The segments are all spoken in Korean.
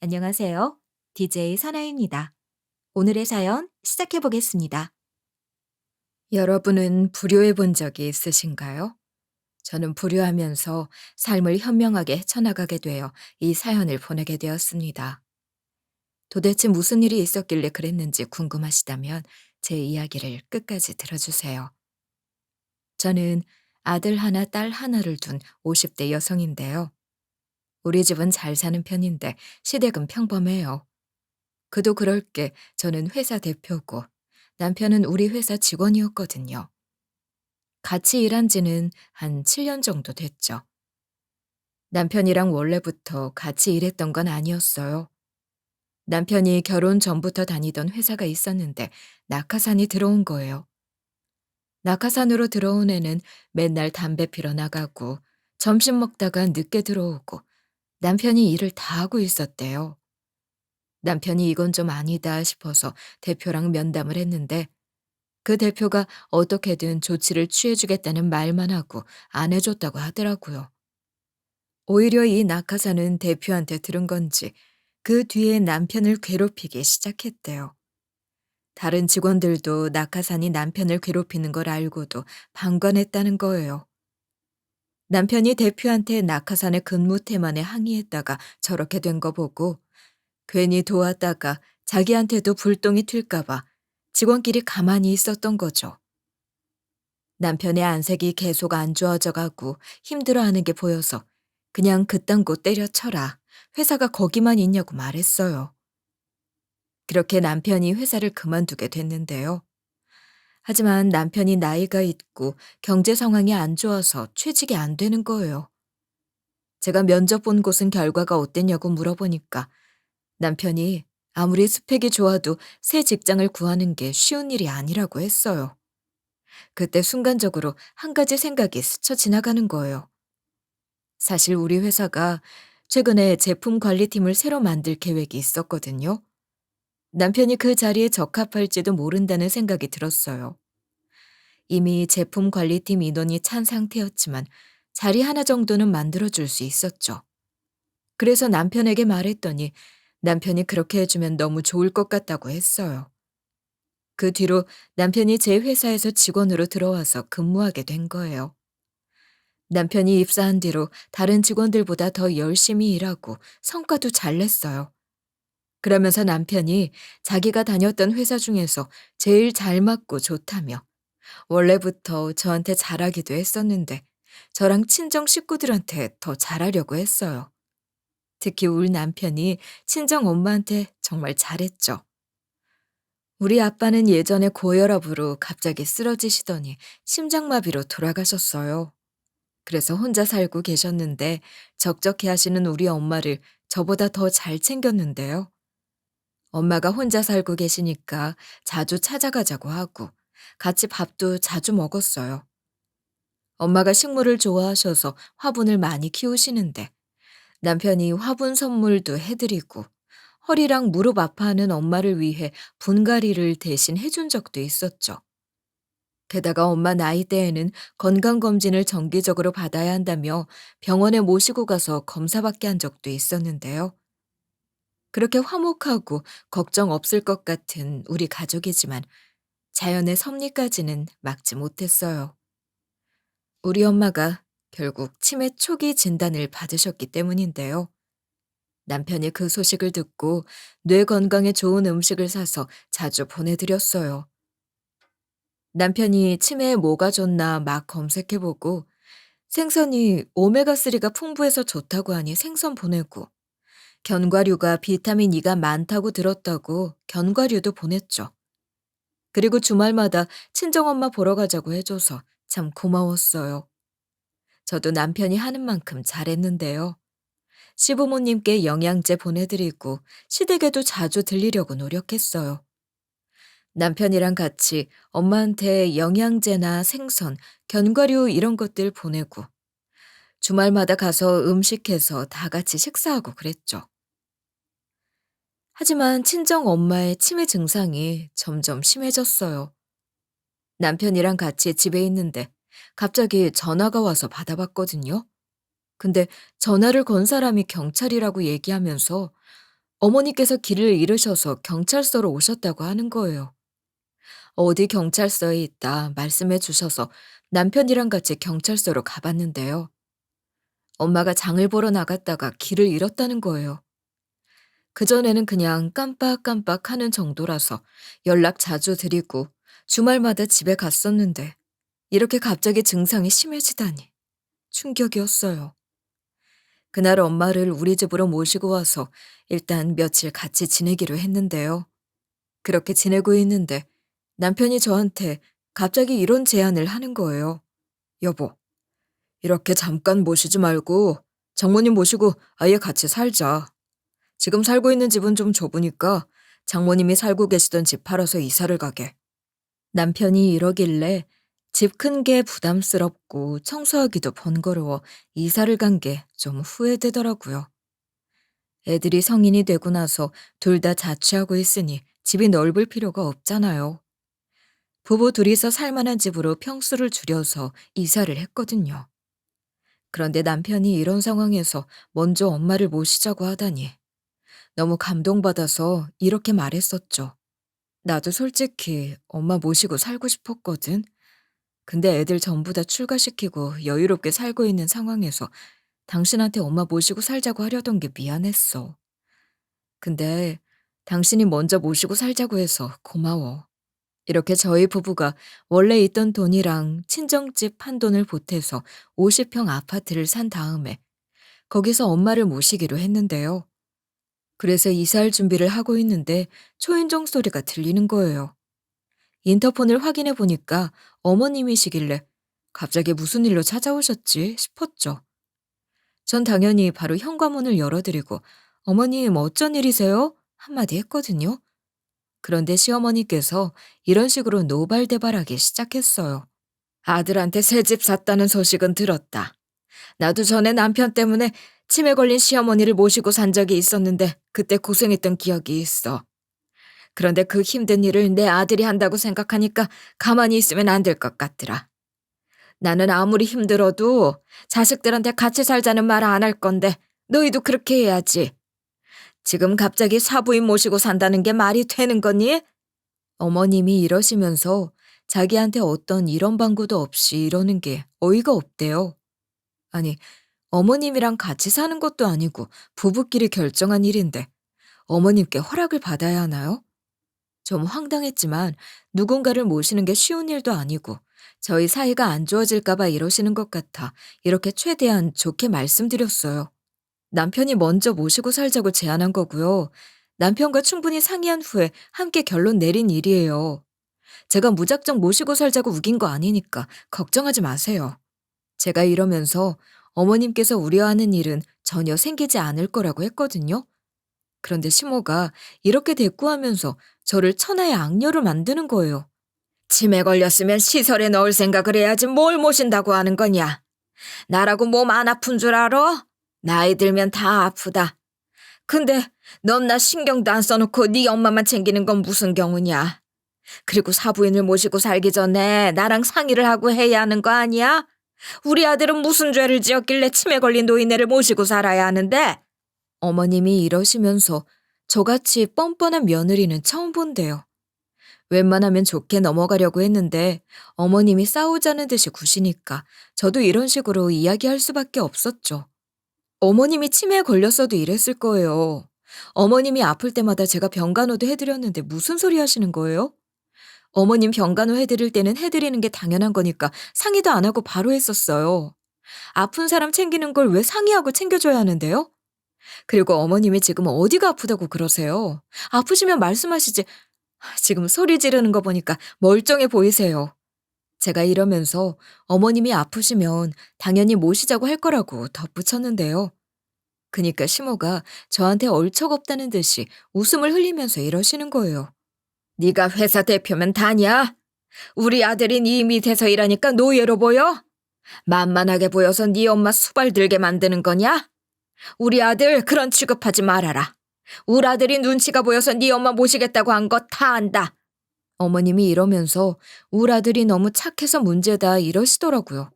안녕하세요. DJ 선아입니다. 오늘의 사연 시작해 보겠습니다. 여러분은 불효해 본 적이 있으신가요? 저는 불효하면서 삶을 현명하게 헤쳐나가게 되어 이 사연을 보내게 되었습니다. 도대체 무슨 일이 있었길래 그랬는지 궁금하시다면 제 이야기를 끝까지 들어주세요. 저는 아들 하나, 딸 하나를 둔 50대 여성인데요. 우리 집은 잘 사는 편인데 시댁은 평범해요. 그도 그럴 게 저는 회사 대표고 남편은 우리 회사 직원이었거든요. 같이 일한 지는 한 7년 정도 됐죠. 남편이랑 원래부터 같이 일했던 건 아니었어요. 남편이 결혼 전부터 다니던 회사가 있었는데 낙하산이 들어온 거예요. 낙하산으로 들어온 애는 맨날 담배 피러 나가고 점심 먹다가 늦게 들어오고 남편이 일을 다 하고 있었대요. 남편이 이건 좀 아니다 싶어서 대표랑 면담을 했는데 그 대표가 어떻게든 조치를 취해주겠다는 말만 하고 안 해줬다고 하더라고요. 오히려 이 낙하산은 대표한테 들은 건지 그 뒤에 남편을 괴롭히기 시작했대요. 다른 직원들도 낙하산이 남편을 괴롭히는 걸 알고도 방관했다는 거예요. 남편이 대표한테 낙하산의 근무 태만에 항의했다가 저렇게 된 거 보고 괜히 도왔다가 자기한테도 불똥이 튈까봐 직원끼리 가만히 있었던 거죠. 남편의 안색이 계속 안 좋아져 가고 힘들어하는 게 보여서 그냥 그딴 곳 때려쳐라. 회사가 거기만 있냐고 말했어요. 그렇게 남편이 회사를 그만두게 됐는데요. 하지만 남편이 나이가 있고 경제 상황이 안 좋아서 취직이 안 되는 거예요. 제가 면접 본 곳은 결과가 어땠냐고 물어보니까 남편이 아무리 스펙이 좋아도 새 직장을 구하는 게 쉬운 일이 아니라고 했어요. 그때 순간적으로 한 가지 생각이 스쳐 지나가는 거예요. 사실 우리 회사가 최근에 제품 관리팀을 새로 만들 계획이 있었거든요. 남편이 그 자리에 적합할지도 모른다는 생각이 들었어요. 이미 제품 관리팀 인원이 찬 상태였지만 자리 하나 정도는 만들어줄 수 있었죠. 그래서 남편에게 말했더니 남편이 그렇게 해주면 너무 좋을 것 같다고 했어요. 그 뒤로 남편이 제 회사에서 직원으로 들어와서 근무하게 된 거예요. 남편이 입사한 뒤로 다른 직원들보다 더 열심히 일하고 성과도 잘 냈어요. 그러면서 남편이 자기가 다녔던 회사 중에서 제일 잘 맞고 좋다며 원래부터 저한테 잘하기도 했었는데 저랑 친정 식구들한테 더 잘하려고 했어요. 특히 우리 남편이 친정 엄마한테 정말 잘했죠. 우리 아빠는 예전에 고혈압으로 갑자기 쓰러지시더니 심장마비로 돌아가셨어요. 그래서 혼자 살고 계셨는데 적적해 하시는 우리 엄마를 저보다 더 잘 챙겼는데요. 엄마가 혼자 살고 계시니까 자주 찾아가자고 하고 같이 밥도 자주 먹었어요. 엄마가 식물을 좋아하셔서 화분을 많이 키우시는데 남편이 화분 선물도 해드리고 허리랑 무릎 아파하는 엄마를 위해 분갈이를 대신 해준 적도 있었죠. 게다가 엄마 나이대에는 건강검진을 정기적으로 받아야 한다며 병원에 모시고 가서 검사받게 한 적도 있었는데요. 그렇게 화목하고 걱정 없을 것 같은 우리 가족이지만 자연의 섭리까지는 막지 못했어요. 우리 엄마가 결국 치매 초기 진단을 받으셨기 때문인데요. 남편이 그 소식을 듣고 뇌 건강에 좋은 음식을 사서 자주 보내드렸어요. 남편이 치매에 뭐가 좋나 막 검색해보고 생선이 오메가3가 풍부해서 좋다고 하니 생선 보내고 견과류가 비타민 E가 많다고 들었다고 견과류도 보냈죠. 그리고 주말마다 친정엄마 보러 가자고 해줘서 참 고마웠어요. 저도 남편이 하는 만큼 잘했는데요. 시부모님께 영양제 보내드리고 시댁에도 자주 들리려고 노력했어요. 남편이랑 같이 엄마한테 영양제나 생선, 견과류 이런 것들 보내고 주말마다 가서 음식해서 다 같이 식사하고 그랬죠. 하지만 친정 엄마의 치매 증상이 점점 심해졌어요. 남편이랑 같이 집에 있는데 갑자기 전화가 와서 받아봤거든요. 근데 전화를 건 사람이 경찰이라고 얘기하면서 어머니께서 길을 잃으셔서 경찰서로 오셨다고 하는 거예요. 어디 경찰서에 있다 말씀해 주셔서 남편이랑 같이 경찰서로 가봤는데요. 엄마가 장을 보러 나갔다가 길을 잃었다는 거예요. 그전에는 그냥 깜빡깜빡 하는 정도라서 연락 자주 드리고 주말마다 집에 갔었는데 이렇게 갑자기 증상이 심해지다니 충격이었어요. 그날 엄마를 우리 집으로 모시고 와서 일단 며칠 같이 지내기로 했는데요. 그렇게 지내고 있는데 남편이 저한테 갑자기 이런 제안을 하는 거예요. 여보, 이렇게 잠깐 모시지 말고 장모님 모시고 아예 같이 살자. 지금 살고 있는 집은 좀 좁으니까 장모님이 살고 계시던 집 팔아서 이사를 가게. 남편이 이러길래 집 큰 게 부담스럽고 청소하기도 번거로워 이사를 간 게 좀 후회되더라고요. 애들이 성인이 되고 나서 둘 다 자취하고 있으니 집이 넓을 필요가 없잖아요. 부부 둘이서 살 만한 집으로 평수를 줄여서 이사를 했거든요. 그런데 남편이 이런 상황에서 먼저 엄마를 모시자고 하다니 너무 감동받아서 이렇게 말했었죠. 나도 솔직히 엄마 모시고 살고 싶었거든. 근데 애들 전부 다 출가시키고 여유롭게 살고 있는 상황에서 당신한테 엄마 모시고 살자고 하려던 게 미안했어. 근데 당신이 먼저 모시고 살자고 해서 고마워. 이렇게 저희 부부가 원래 있던 돈이랑 친정집 한 돈을 보태서 50평 아파트를 산 다음에 거기서 엄마를 모시기로 했는데요. 그래서 이사할 준비를 하고 있는데 초인종 소리가 들리는 거예요. 인터폰을 확인해 보니까 어머님이시길래 갑자기 무슨 일로 찾아오셨지 싶었죠. 전 당연히 바로 현관문을 열어드리고 어머님 어쩐 일이세요? 한마디 했거든요. 그런데 시어머니께서 이런 식으로 노발대발하기 시작했어요. 아들한테 새 집 샀다는 소식은 들었다. 나도 전에 남편 때문에 치매 걸린 시어머니를 모시고 산 적이 있었는데 그때 고생했던 기억이 있어. 그런데 그 힘든 일을 내 아들이 한다고 생각하니까 가만히 있으면 안 될 것 같더라. 나는 아무리 힘들어도 자식들한테 같이 살자는 말 안 할 건데 너희도 그렇게 해야지. 지금 갑자기 사부인 모시고 산다는 게 말이 되는 거니? 어머님이 이러시면서 자기한테 어떤 이런 방구도 없이 이러는 게 어이가 없대요. 아니, 어머님이랑 같이 사는 것도 아니고 부부끼리 결정한 일인데 어머님께 허락을 받아야 하나요? 좀 황당했지만 누군가를 모시는 게 쉬운 일도 아니고 저희 사이가 안 좋아질까봐 이러시는 것 같아 이렇게 최대한 좋게 말씀드렸어요. 남편이 먼저 모시고 살자고 제안한 거고요. 남편과 충분히 상의한 후에 함께 결론 내린 일이에요. 제가 무작정 모시고 살자고 우긴 거 아니니까 걱정하지 마세요. 제가 이러면서 어머님께서 우려하는 일은 전혀 생기지 않을 거라고 했거든요. 그런데 시모가 이렇게 대꾸하면서 저를 천하의 악녀로 만드는 거예요. 치매 걸렸으면 시설에 넣을 생각을 해야지 뭘 모신다고 하는 거냐. 나라고 몸 안 아픈 줄 알아? 나이 들면 다 아프다. 근데 넌 나 신경도 안 써놓고 네 엄마만 챙기는 건 무슨 경우냐. 그리고 사부인을 모시고 살기 전에 나랑 상의를 하고 해야 하는 거 아니야? 우리 아들은 무슨 죄를 지었길래 치매 걸린 노인네를 모시고 살아야 하는데? 어머님이 이러시면서 저같이 뻔뻔한 며느리는 처음 본대요. 웬만하면 좋게 넘어가려고 했는데 어머님이 싸우자는 듯이 구시니까 저도 이런 식으로 이야기할 수밖에 없었죠. 어머님이 치매에 걸렸어도 이랬을 거예요. 어머님이 아플 때마다 제가 병간호도 해드렸는데 무슨 소리 하시는 거예요? 어머님 병간호 해드릴 때는 해드리는 게 당연한 거니까 상의도 안 하고 바로 했었어요. 아픈 사람 챙기는 걸 왜 상의하고 챙겨줘야 하는데요? 그리고 어머님이 지금 어디가 아프다고 그러세요? 아프시면 말씀하시지. 지금 소리 지르는 거 보니까 멀쩡해 보이세요. 제가 이러면서 어머님이 아프시면 당연히 모시자고 할 거라고 덧붙였는데요. 그니까 시모가 저한테 얼척없다는 듯이 웃음을 흘리면서 이러시는 거예요. 네가 회사 대표면 다냐? 우리 아들이 네 밑에서 일하니까 노예로 보여? 만만하게 보여서 네 엄마 수발 들게 만드는 거냐? 우리 아들 그런 취급하지 말아라. 우리 아들이 눈치가 보여서 네 엄마 모시겠다고 한 거 다 안다. 어머님이 이러면서 우리 아들이 너무 착해서 문제다 이러시더라고요.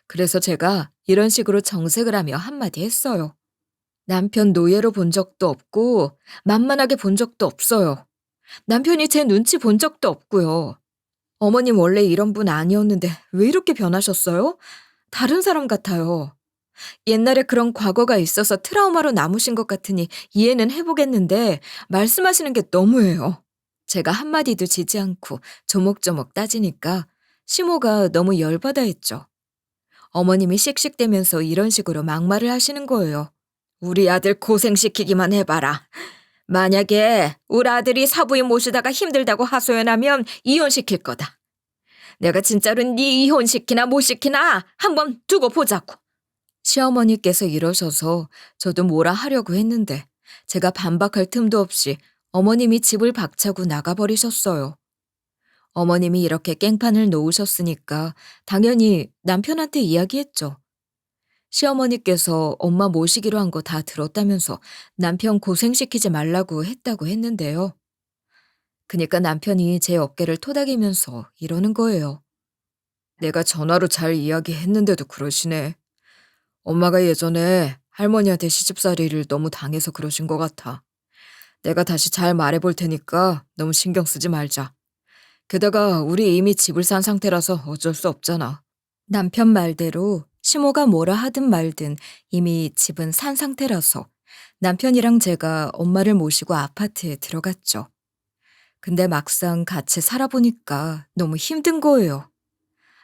그래서 제가 이런 식으로 정색을 하며 한마디 했어요. 남편 노예로 본 적도 없고 만만하게 본 적도 없어요. 남편이 제 눈치 본 적도 없고요. 어머님 원래 이런 분 아니었는데 왜 이렇게 변하셨어요? 다른 사람 같아요. 옛날에 그런 과거가 있어서 트라우마로 남으신 것 같으니 이해는 해보겠는데 말씀하시는 게 너무해요. 제가 한마디도 지지 않고 조목조목 따지니까 시모가 너무 열받아 했죠. 어머님이 씩씩대면서 이런 식으로 막말을 하시는 거예요. 우리 아들 고생시키기만 해봐라. 만약에 우리 아들이 사부인 모시다가 힘들다고 하소연하면 이혼시킬 거다. 내가 진짜로 네 이혼시키나 못 시키나 한번 두고 보자고. 시어머니께서 이러셔서 저도 뭐라 하려고 했는데 제가 반박할 틈도 없이 어머님이 집을 박차고 나가버리셨어요. 어머님이 이렇게 깽판을 놓으셨으니까 당연히 남편한테 이야기했죠. 시어머니께서 엄마 모시기로 한 거 다 들었다면서 남편 고생시키지 말라고 했다고 했는데요. 그니까 남편이 제 어깨를 토닥이면서 이러는 거예요. 내가 전화로 잘 이야기했는데도 그러시네. 엄마가 예전에 할머니한테 시집살이를 너무 당해서 그러신 것 같아. 내가 다시 잘 말해볼 테니까 너무 신경 쓰지 말자. 게다가 우리 이미 집을 산 상태라서 어쩔 수 없잖아. 남편 말대로 시모가 뭐라 하든 말든 이미 집은 산 상태라서 남편이랑 제가 엄마를 모시고 아파트에 들어갔죠. 근데 막상 같이 살아보니까 너무 힘든 거예요.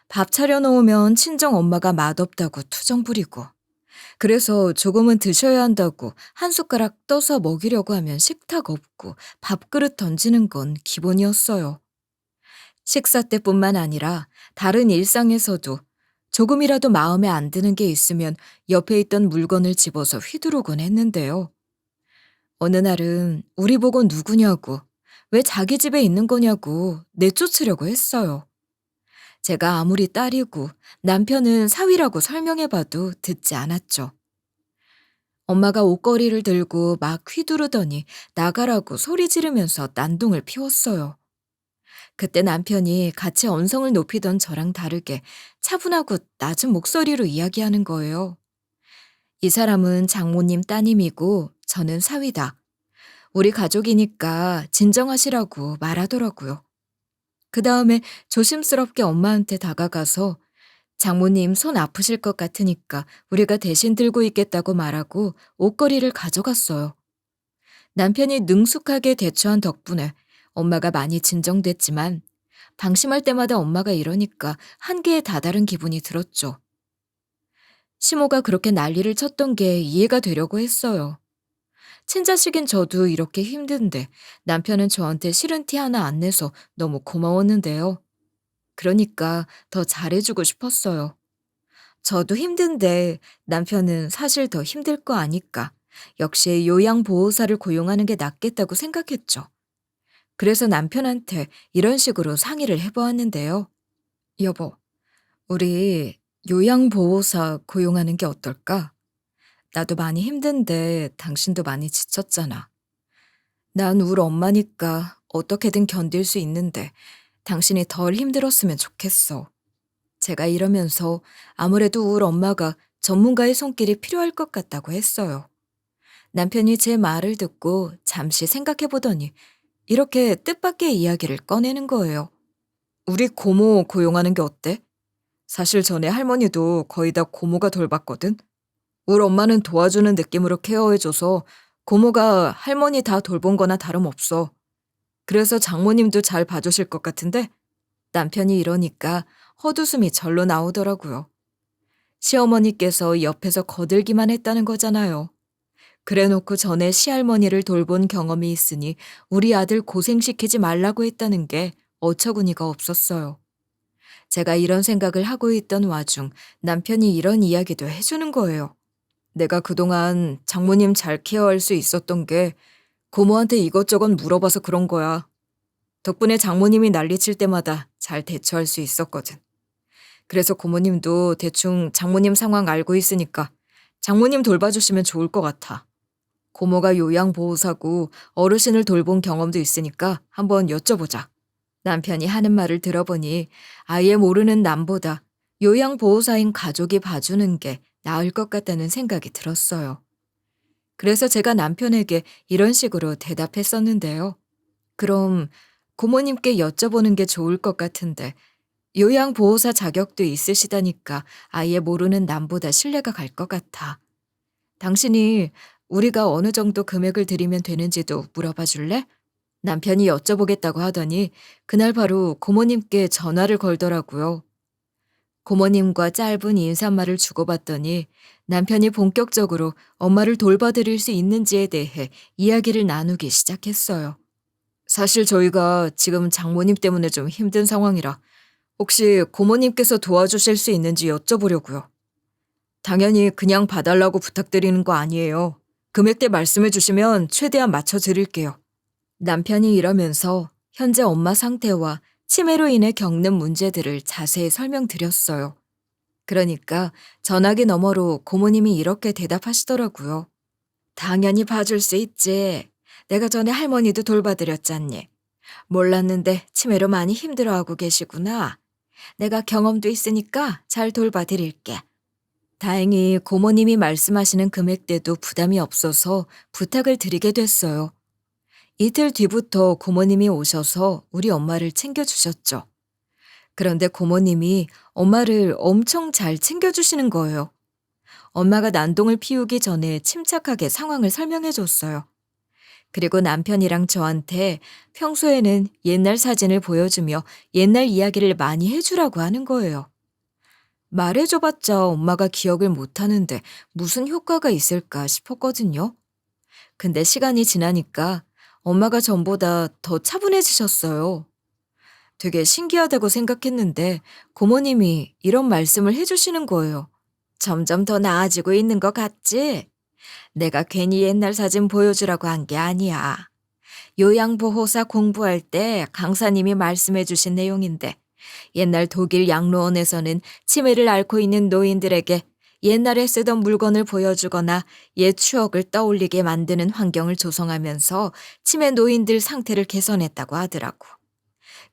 밥 차려놓으면 친정 엄마가 맛없다고 투정 부리고, 그래서 조금은 드셔야 한다고 한 숟가락 떠서 먹이려고 하면 식탁 없고 밥그릇 던지는 건 기본이었어요. 식사 때뿐만 아니라 다른 일상에서도 조금이라도 마음에 안 드는 게 있으면 옆에 있던 물건을 집어서 휘두르곤 했는데요. 어느 날은 우리 보고 누구냐고, 왜 자기 집에 있는 거냐고 내쫓으려고 했어요. 제가 아무리 딸이고 남편은 사위라고 설명해봐도 듣지 않았죠. 엄마가 옷걸이를 들고 막 휘두르더니 나가라고 소리 지르면서 난동을 피웠어요. 그때 남편이 같이 언성을 높이던 저랑 다르게 차분하고 낮은 목소리로 이야기하는 거예요. 이 사람은 장모님 따님이고 저는 사위다. 우리 가족이니까 진정하시라고 말하더라고요. 그 다음에 조심스럽게 엄마한테 다가가서 장모님 손 아프실 것 같으니까 우리가 대신 들고 있겠다고 말하고 옷걸이를 가져갔어요. 남편이 능숙하게 대처한 덕분에 엄마가 많이 진정됐지만 방심할 때마다 엄마가 이러니까 한계에 다다른 기분이 들었죠. 시모가 그렇게 난리를 쳤던 게 이해가 되려고 했어요. 친자식인 저도 이렇게 힘든데 남편은 저한테 싫은 티 하나 안 내서 너무 고마웠는데요. 그러니까 더 잘해주고 싶었어요. 저도 힘든데 남편은 사실 더 힘들 거 아니까 역시 요양보호사를 고용하는 게 낫겠다고 생각했죠. 그래서 남편한테 이런 식으로 상의를 해보았는데요. 여보, 우리 요양보호사 고용하는 게 어떨까? 나도 많이 힘든데 당신도 많이 지쳤잖아. 난 우리 엄마니까 어떻게든 견딜 수 있는데 당신이 덜 힘들었으면 좋겠어. 제가 이러면서 아무래도 우리 엄마가 전문가의 손길이 필요할 것 같다고 했어요. 남편이 제 말을 듣고 잠시 생각해 보더니 이렇게 뜻밖의 이야기를 꺼내는 거예요. 우리 고모 고용하는 게 어때? 사실 전에 할머니도 거의 다 고모가 돌봤거든. 우리 엄마는 도와주는 느낌으로 케어해줘서 고모가 할머니 다 돌본 거나 다름없어. 그래서 장모님도 잘 봐주실 것 같은데 남편이 이러니까 헛웃음이 절로 나오더라고요. 시어머니께서 옆에서 거들기만 했다는 거잖아요. 그래놓고 전에 시할머니를 돌본 경험이 있으니 우리 아들 고생시키지 말라고 했다는 게 어처구니가 없었어요. 제가 이런 생각을 하고 있던 와중 남편이 이런 이야기도 해주는 거예요. 내가 그동안 장모님 잘 케어할 수 있었던 게 고모한테 이것저것 물어봐서 그런 거야. 덕분에 장모님이 난리칠 때마다 잘 대처할 수 있었거든. 그래서 고모님도 대충 장모님 상황 알고 있으니까 장모님 돌봐주시면 좋을 것 같아. 고모가 요양보호사고 어르신을 돌본 경험도 있으니까 한번 여쭤보자. 남편이 하는 말을 들어보니 아예 모르는 남보다 요양보호사인 가족이 봐주는 게 나을 것 같다는 생각이 들었어요. 그래서 제가 남편에게 이런 식으로 대답했었는데요. 그럼 고모님께 여쭤보는 게 좋을 것 같은데 요양보호사 자격도 있으시다니까 아예 모르는 남보다 신뢰가 갈 것 같아. 당신이 우리가 어느 정도 금액을 드리면 되는지도 물어봐 줄래? 남편이 여쭤보겠다고 하더니 그날 바로 고모님께 전화를 걸더라고요. 고모님과 짧은 인사말을 주고받더니 남편이 본격적으로 엄마를 돌봐드릴 수 있는지에 대해 이야기를 나누기 시작했어요. 사실 저희가 지금 장모님 때문에 좀 힘든 상황이라 혹시 고모님께서 도와주실 수 있는지 여쭤보려고요. 당연히 그냥 봐달라고 부탁드리는 거 아니에요. 금액대 말씀해 주시면 최대한 맞춰드릴게요. 남편이 이러면서 현재 엄마 상태와 치매로 인해 겪는 문제들을 자세히 설명드렸어요. 그러니까 전화기 너머로 고모님이 이렇게 대답하시더라고요. 당연히 봐줄 수 있지. 내가 전에 할머니도 돌봐드렸잖니. 몰랐는데 치매로 많이 힘들어하고 계시구나. 내가 경험도 있으니까 잘 돌봐드릴게. 다행히 고모님이 말씀하시는 금액대도 부담이 없어서 부탁을 드리게 됐어요. 이틀 뒤부터 고모님이 오셔서 우리 엄마를 챙겨주셨죠. 그런데 고모님이 엄마를 엄청 잘 챙겨주시는 거예요. 엄마가 난동을 피우기 전에 침착하게 상황을 설명해 줬어요. 그리고 남편이랑 저한테 평소에는 옛날 사진을 보여주며 옛날 이야기를 많이 해주라고 하는 거예요. 말해줘봤자 엄마가 기억을 못하는데 무슨 효과가 있을까 싶었거든요. 근데 시간이 지나니까 엄마가 전보다 더 차분해지셨어요. 되게 신기하다고 생각했는데 고모님이 이런 말씀을 해주시는 거예요. 점점 더 나아지고 있는 것 같지? 내가 괜히 옛날 사진 보여주라고 한 게 아니야. 요양보호사 공부할 때 강사님이 말씀해 주신 내용인데 옛날 독일 양로원에서는 치매를 앓고 있는 노인들에게 옛날에 쓰던 물건을 보여주거나 옛 추억을 떠올리게 만드는 환경을 조성하면서 치매 노인들 상태를 개선했다고 하더라고.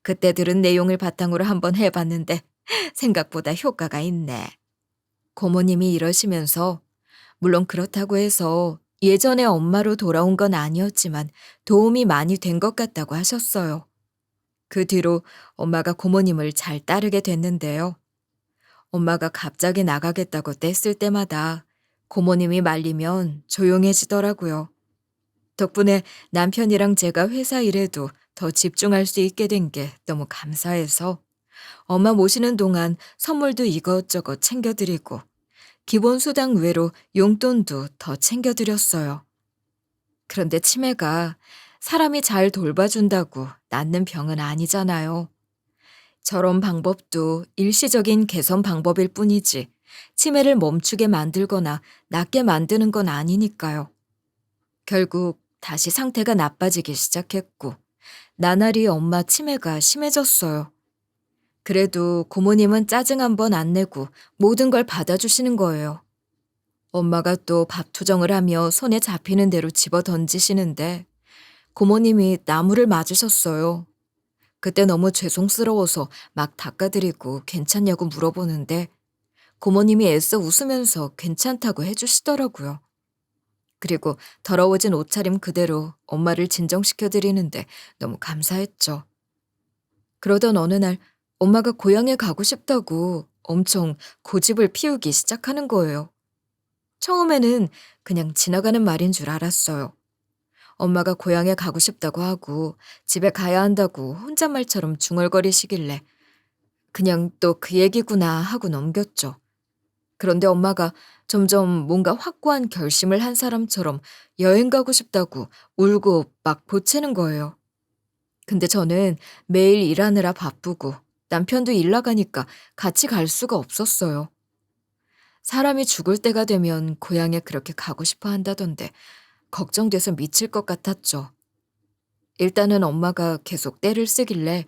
그때 들은 내용을 바탕으로 한번 해봤는데 생각보다 효과가 있네. 고모님이 이러시면서 물론 그렇다고 해서 예전에 엄마로 돌아온 건 아니었지만 도움이 많이 된 것 같다고 하셨어요. 그 뒤로 엄마가 고모님을 잘 따르게 됐는데요. 엄마가 갑자기 나가겠다고 뗐을 때마다 고모님이 말리면 조용해지더라고요. 덕분에 남편이랑 제가 회사 일에도 더 집중할 수 있게 된 게 너무 감사해서 엄마 모시는 동안 선물도 이것저것 챙겨드리고 기본 수당 외로 용돈도 더 챙겨드렸어요. 그런데 치매가 사람이 잘 돌봐준다고 낫는 병은 아니잖아요. 저런 방법도 일시적인 개선 방법일 뿐이지 치매를 멈추게 만들거나 낫게 만드는 건 아니니까요. 결국 다시 상태가 나빠지기 시작했고 나날이 엄마 치매가 심해졌어요. 그래도 고모님은 짜증 한 번 안 내고 모든 걸 받아주시는 거예요. 엄마가 또 밥 투정을 하며 손에 잡히는 대로 집어 던지시는데 고모님이 나무를 맞으셨어요. 그때 너무 죄송스러워서 막 닦아드리고 괜찮냐고 물어보는데 고모님이 애써 웃으면서 괜찮다고 해주시더라고요. 그리고 더러워진 옷차림 그대로 엄마를 진정시켜드리는데 너무 감사했죠. 그러던 어느 날 엄마가 고향에 가고 싶다고 엄청 고집을 피우기 시작하는 거예요. 처음에는 그냥 지나가는 말인 줄 알았어요. 엄마가 고향에 가고 싶다고 하고 집에 가야 한다고 혼잣말처럼 중얼거리시길래 그냥 또 그 얘기구나 하고 넘겼죠. 그런데 엄마가 점점 뭔가 확고한 결심을 한 사람처럼 여행 가고 싶다고 울고 막 보채는 거예요. 근데 저는 매일 일하느라 바쁘고 남편도 일 나가니까 같이 갈 수가 없었어요. 사람이 죽을 때가 되면 고향에 그렇게 가고 싶어 한다던데 걱정돼서 미칠 것 같았죠. 일단은 엄마가 계속 떼를 쓰길래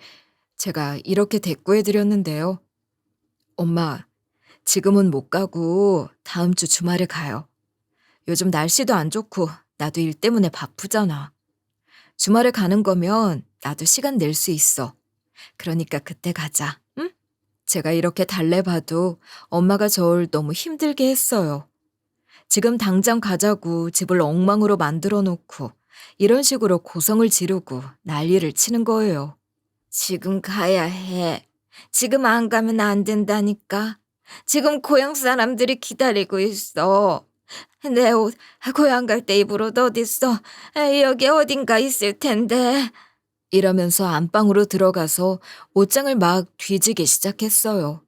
제가 이렇게 대꾸해드렸는데요. 엄마, 지금은 못 가고 다음 주 주말에 가요. 요즘 날씨도 안 좋고 나도 일 때문에 바쁘잖아. 주말에 가는 거면 나도 시간 낼 수 있어. 그러니까 그때 가자, 응? 제가 이렇게 달래봐도 엄마가 저를 너무 힘들게 했어요. 지금 당장 가자고 집을 엉망으로 만들어 놓고 이런 식으로 고성을 지르고 난리를 치는 거예요. 지금 가야 해. 지금 안 가면 안 된다니까. 지금 고향 사람들이 기다리고 있어. 내 옷 고향 갈 때 입을 옷 어딨어? 여기 어딘가 있을 텐데. 이러면서 안방으로 들어가서 옷장을 막 뒤지기 시작했어요.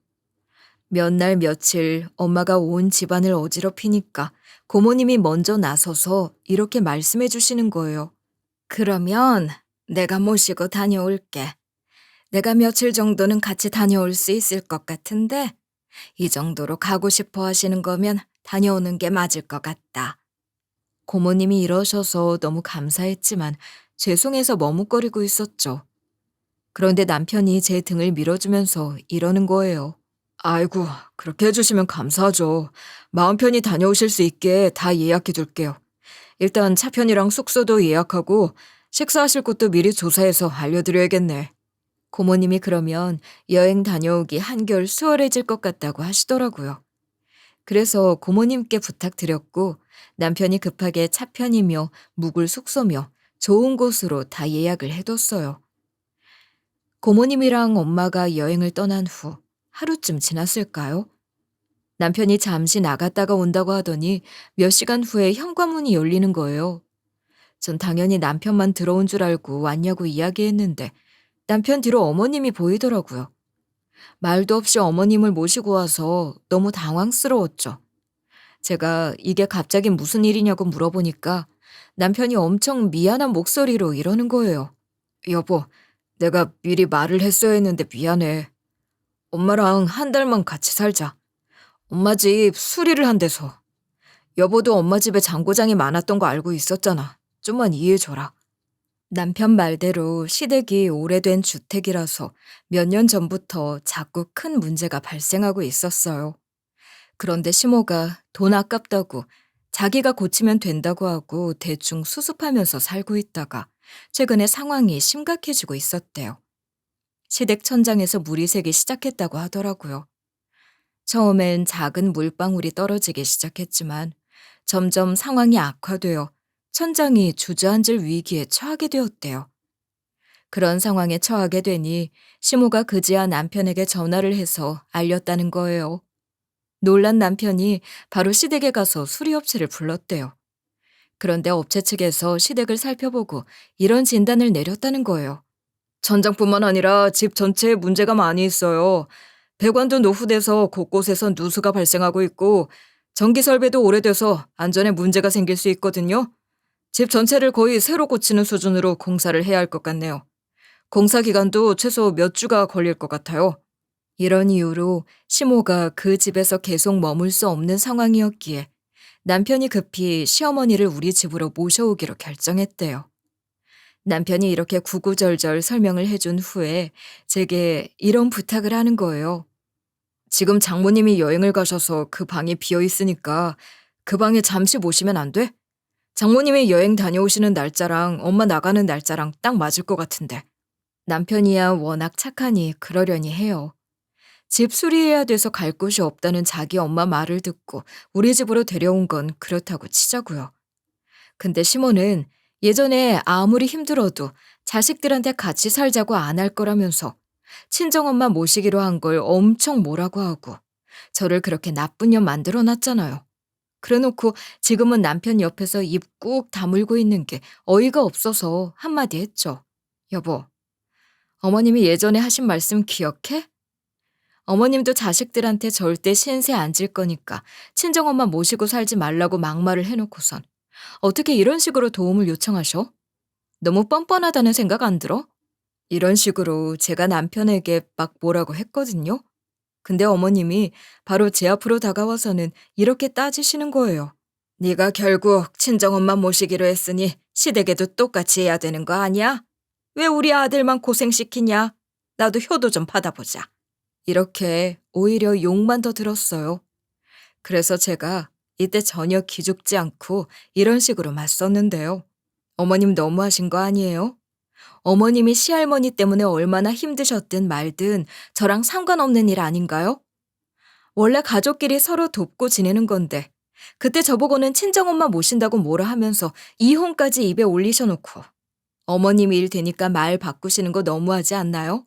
몇 날 며칠 엄마가 온 집안을 어지럽히니까 고모님이 먼저 나서서 이렇게 말씀해 주시는 거예요. 그러면 내가 모시고 다녀올게. 내가 며칠 정도는 같이 다녀올 수 있을 것 같은데 이 정도로 가고 싶어 하시는 거면 다녀오는 게 맞을 것 같다. 고모님이 이러셔서 너무 감사했지만 죄송해서 머뭇거리고 있었죠. 그런데 남편이 제 등을 밀어주면서 이러는 거예요. 아이고, 그렇게 해주시면 감사하죠. 마음 편히 다녀오실 수 있게 다 예약해 둘게요. 일단 차편이랑 숙소도 예약하고 식사하실 곳도 미리 조사해서 알려드려야겠네. 고모님이 그러면 여행 다녀오기 한결 수월해질 것 같다고 하시더라고요. 그래서 고모님께 부탁드렸고 남편이 급하게 차편이며 묵을 숙소며 좋은 곳으로 다 예약을 해뒀어요. 고모님이랑 엄마가 여행을 떠난 후 하루쯤 지났을까요? 남편이 잠시 나갔다가 온다고 하더니 몇 시간 후에 현관문이 열리는 거예요. 전 당연히 남편만 들어온 줄 알고 왔냐고 이야기했는데 남편 뒤로 어머님이 보이더라고요. 말도 없이 어머님을 모시고 와서 너무 당황스러웠죠. 제가 이게 갑자기 무슨 일이냐고 물어보니까 남편이 엄청 미안한 목소리로 이러는 거예요. 여보, 내가 미리 말을 했어야 했는데 미안해. 엄마랑 한 달만 같이 살자. 엄마 집 수리를 한대서. 여보도 엄마 집에 장고장이 많았던 거 알고 있었잖아. 좀만 이해해줘라. 남편 말대로 시댁이 오래된 주택이라서 몇 년 전부터 자꾸 큰 문제가 발생하고 있었어요. 그런데 시모가 돈 아깝다고 자기가 고치면 된다고 하고 대충 수습하면서 살고 있다가 최근에 상황이 심각해지고 있었대요. 시댁 천장에서 물이 새기 시작했다고 하더라고요. 처음엔 작은 물방울이 떨어지기 시작했지만 점점 상황이 악화되어 천장이 주저앉을 위기에 처하게 되었대요. 그런 상황에 처하게 되니 시모가 그제야 남편에게 전화를 해서 알렸다는 거예요. 놀란 남편이 바로 시댁에 가서 수리업체를 불렀대요. 그런데 업체 측에서 시댁을 살펴보고 이런 진단을 내렸다는 거예요. 천장뿐만 아니라 집 전체에 문제가 많이 있어요. 배관도 노후돼서 곳곳에서 누수가 발생하고 있고 전기 설비도 오래돼서 안전에 문제가 생길 수 있거든요. 집 전체를 거의 새로 고치는 수준으로 공사를 해야 할 것 같네요. 공사 기간도 최소 몇 주가 걸릴 것 같아요. 이런 이유로 시모가 그 집에서 계속 머물 수 없는 상황이었기에 남편이 급히 시어머니를 우리 집으로 모셔오기로 결정했대요. 남편이 이렇게 구구절절 설명을 해준 후에 제게 이런 부탁을 하는 거예요. 지금 장모님이 여행을 가셔서 그 방이 비어 있으니까 그 방에 잠시 모시면 안 돼? 장모님이 여행 다녀오시는 날짜랑 엄마 나가는 날짜랑 딱 맞을 것 같은데. 남편이야 워낙 착하니 그러려니 해요. 집 수리해야 돼서 갈 곳이 없다는 자기 엄마 말을 듣고 우리 집으로 데려온 건 그렇다고 치자고요. 근데 시모는 예전에 아무리 힘들어도 자식들한테 같이 살자고 안 할 거라면서 친정엄마 모시기로 한 걸 엄청 뭐라고 하고 저를 그렇게 나쁜 년 만들어 놨잖아요. 그래놓고 지금은 남편 옆에서 입 꾹 다물고 있는 게 어이가 없어서 한마디 했죠. 여보, 어머님이 예전에 하신 말씀 기억해? 어머님도 자식들한테 절대 신세 안 질 거니까 친정엄마 모시고 살지 말라고 막말을 해놓고선 어떻게 이런 식으로 도움을 요청하셔? 너무 뻔뻔하다는 생각 안 들어? 이런 식으로 제가 남편에게 막 뭐라고 했거든요. 근데 어머님이 바로 제 앞으로 다가와서는 이렇게 따지시는 거예요. 네가 결국 친정엄마 모시기로 했으니 시댁에도 똑같이 해야 되는 거 아니야? 왜 우리 아들만 고생시키냐? 나도 효도 좀 받아보자. 이렇게 오히려 욕만 더 들었어요. 그래서 제가 이때 전혀 기죽지 않고 이런 식으로 맞섰는데요. 어머님 너무하신 거 아니에요? 어머님이 시할머니 때문에 얼마나 힘드셨든 말든 저랑 상관없는 일 아닌가요? 원래 가족끼리 서로 돕고 지내는 건데 그때 저보고는 친정엄마 모신다고 뭐라 하면서 이혼까지 입에 올리셔놓고 어머님이 일 되니까 말 바꾸시는 거 너무하지 않나요?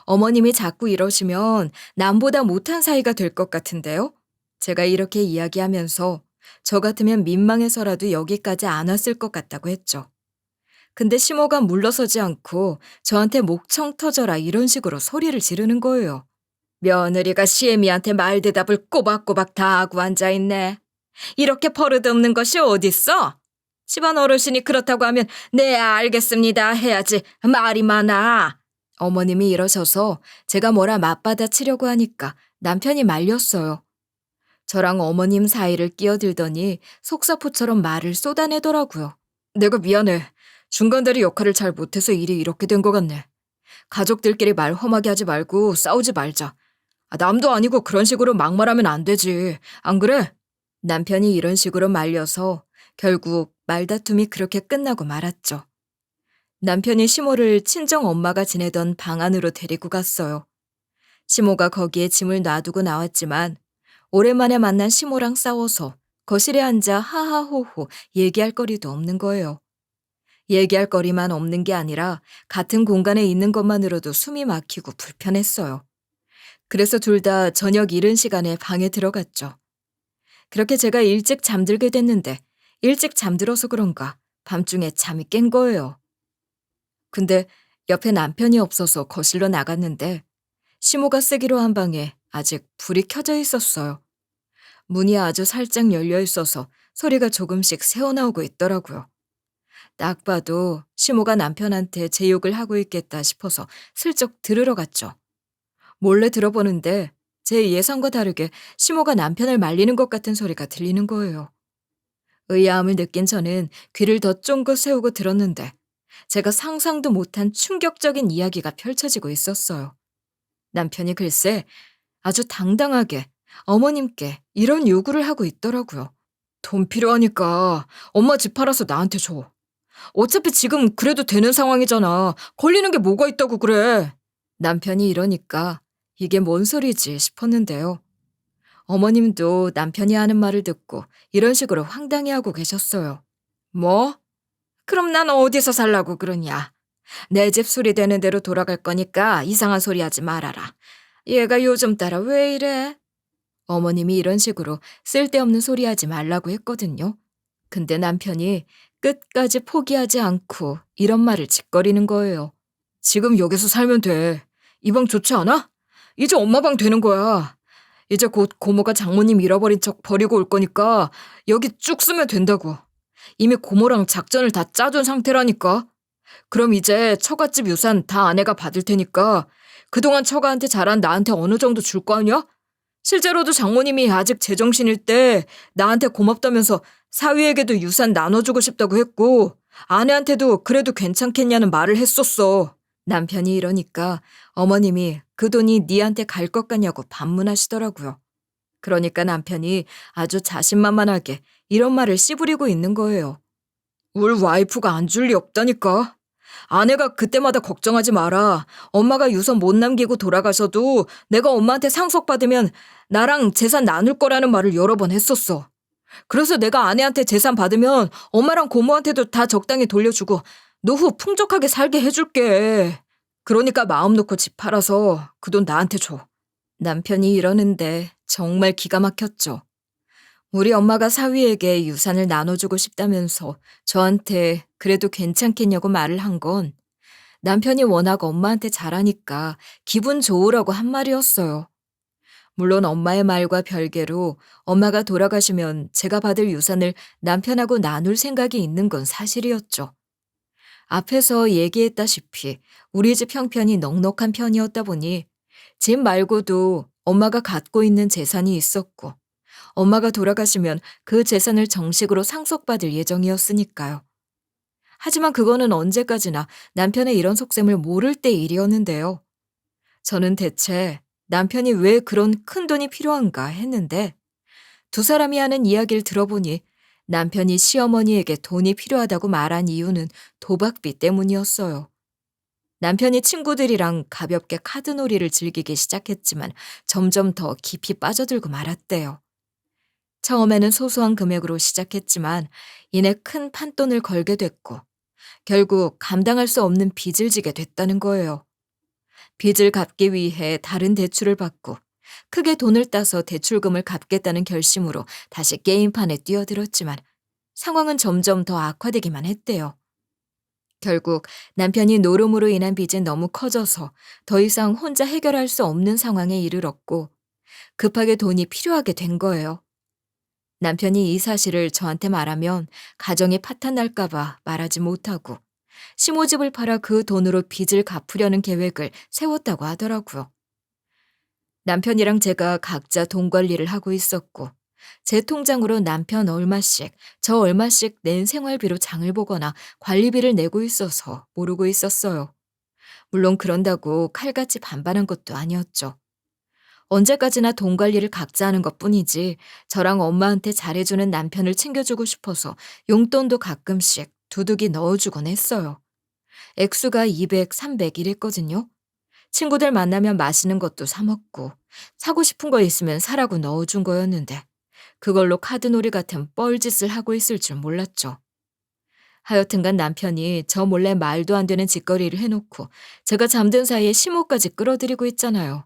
어머님이 자꾸 이러시면 남보다 못한 사이가 될 것 같은데요? 제가 이렇게 이야기하면서 저 같으면 민망해서라도 여기까지 안 왔을 것 같다고 했죠. 근데 시모가 물러서지 않고 저한테 목청 터져라 이런 식으로 소리를 지르는 거예요. 며느리가 시애미한테 말 대답을 꼬박꼬박 다 하고 앉아있네. 이렇게 버릇없는 것이 어딨어? 집안 어르신이 그렇다고 하면 네 알겠습니다 해야지 말이 많아. 어머님이 이러셔서 제가 뭐라 맞받아치려고 하니까 남편이 말렸어요. 저랑 어머님 사이를 끼어들더니 속사포처럼 말을 쏟아내더라고요. 내가 미안해. 중간다리 역할을 잘 못해서 일이 이렇게 된 것 같네. 가족들끼리 말 험하게 하지 말고 싸우지 말자. 남도 아니고 그런 식으로 막말하면 안 되지. 안 그래? 남편이 이런 식으로 말려서 결국 말다툼이 그렇게 끝나고 말았죠. 남편이 시모를 친정 엄마가 지내던 방 안으로 데리고 갔어요. 시모가 거기에 짐을 놔두고 나왔지만 오랜만에 만난 시모랑 싸워서 거실에 앉아 하하호호 얘기할 거리도 없는 거예요. 얘기할 거리만 없는 게 아니라 같은 공간에 있는 것만으로도 숨이 막히고 불편했어요. 그래서 둘 다 저녁 이른 시간에 방에 들어갔죠. 그렇게 제가 일찍 잠들게 됐는데 일찍 잠들어서 그런가 밤중에 잠이 깬 거예요. 근데 옆에 남편이 없어서 거실로 나갔는데 시모가 쓰기로 한 방에 아직 불이 켜져 있었어요. 문이 아주 살짝 열려 있어서 소리가 조금씩 새어나오고 있더라고요. 딱 봐도 시모가 남편한테 제 욕을 하고 있겠다 싶어서 슬쩍 들으러 갔죠. 몰래 들어보는데 제 예상과 다르게 시모가 남편을 말리는 것 같은 소리가 들리는 거예요. 의아함을 느낀 저는 귀를 더 쫑긋 세우고 들었는데 제가 상상도 못한 충격적인 이야기가 펼쳐지고 있었어요. 남편이 글쎄 아주 당당하게 어머님께 이런 요구를 하고 있더라고요. 돈 필요하니까 엄마 집 팔아서 나한테 줘. 어차피 지금 그래도 되는 상황이잖아. 걸리는 게 뭐가 있다고 그래. 남편이 이러니까 이게 뭔 소리지 싶었는데요. 어머님도 남편이 하는 말을 듣고 이런 식으로 황당해하고 계셨어요. 뭐? 그럼 난 어디서 살라고 그러냐? 내 집 수리 되는 대로 돌아갈 거니까 이상한 소리 하지 말아라. 얘가 요즘 따라 왜 이래? 어머님이 이런 식으로 쓸데없는 소리 하지 말라고 했거든요. 근데 남편이 끝까지 포기하지 않고 이런 말을 짓거리는 거예요. 지금 여기서 살면 돼. 이 방 좋지 않아? 이제 엄마 방 되는 거야. 이제 곧 고모가 장모님 잃어버린 척 버리고 올 거니까 여기 쭉 쓰면 된다고. 이미 고모랑 작전을 다 짜둔 상태라니까. 그럼 이제 처갓집 유산 다 아내가 받을 테니까 그동안 처가한테 잘한 나한테 어느 정도 줄 거 아니야? 실제로도 장모님이 아직 제정신일 때 나한테 고맙다면서 사위에게도 유산 나눠주고 싶다고 했고 아내한테도 그래도 괜찮겠냐는 말을 했었어. 남편이 이러니까 어머님이 그 돈이 니한테 갈 것 같냐고 반문하시더라고요. 그러니까 남편이 아주 자신만만하게 이런 말을 씨부리고 있는 거예요. 우리 와이프가 안 줄 리 없다니까. 아내가 그때마다 걱정하지 마라. 엄마가 유서 못 남기고 돌아가셔도 내가 엄마한테 상속받으면 나랑 재산 나눌 거라는 말을 여러 번 했었어. 그래서 내가 아내한테 재산 받으면 엄마랑 고모한테도 다 적당히 돌려주고 노후 풍족하게 살게 해줄게. 그러니까 마음 놓고 집 팔아서 그 돈 나한테 줘. 남편이 이러는데 정말 기가 막혔죠. 우리 엄마가 사위에게 유산을 나눠주고 싶다면서 저한테 그래도 괜찮겠냐고 말을 한 건 남편이 워낙 엄마한테 잘하니까 기분 좋으라고 한 말이었어요. 물론 엄마의 말과 별개로 엄마가 돌아가시면 제가 받을 유산을 남편하고 나눌 생각이 있는 건 사실이었죠. 앞에서 얘기했다시피 우리 집 형편이 넉넉한 편이었다 보니 집 말고도 엄마가 갖고 있는 재산이 있었고 엄마가 돌아가시면 그 재산을 정식으로 상속받을 예정이었으니까요. 하지만 그거는 언제까지나 남편의 이런 속셈을 모를 때 일이었는데요. 저는 대체 남편이 왜 그런 큰 돈이 필요한가 했는데 두 사람이 하는 이야기를 들어보니 남편이 시어머니에게 돈이 필요하다고 말한 이유는 도박비 때문이었어요. 남편이 친구들이랑 가볍게 카드놀이를 즐기기 시작했지만 점점 더 깊이 빠져들고 말았대요. 처음에는 소소한 금액으로 시작했지만 이내 큰 판돈을 걸게 됐고 결국 감당할 수 없는 빚을 지게 됐다는 거예요. 빚을 갚기 위해 다른 대출을 받고 크게 돈을 따서 대출금을 갚겠다는 결심으로 다시 게임판에 뛰어들었지만 상황은 점점 더 악화되기만 했대요. 결국 남편이 노름으로 인한 빚은 너무 커져서 더 이상 혼자 해결할 수 없는 상황에 이르렀고 급하게 돈이 필요하게 된 거예요. 남편이 이 사실을 저한테 말하면 가정이 파탄날까봐 말하지 못하고 심호집을 팔아 그 돈으로 빚을 갚으려는 계획을 세웠다고 하더라고요. 남편이랑 제가 각자 돈 관리를 하고 있었고 제 통장으로 남편 얼마씩, 저 얼마씩 낸 생활비로 장을 보거나 관리비를 내고 있어서 모르고 있었어요. 물론 그런다고 칼같이 반반한 것도 아니었죠. 언제까지나 돈 관리를 각자 하는 것뿐이지 저랑 엄마한테 잘해주는 남편을 챙겨주고 싶어서 용돈도 가끔씩 두둑이 넣어주곤 했어요. 액수가 200, 300 이랬거든요. 친구들 만나면 맛있는 것도 사 먹고 사고 싶은 거 있으면 사라고 넣어준 거였는데 그걸로 카드놀이 같은 뻘짓을 하고 있을 줄 몰랐죠. 하여튼간 남편이 저 몰래 말도 안 되는 짓거리를 해놓고 제가 잠든 사이에 시모까지 끌어들이고 있잖아요.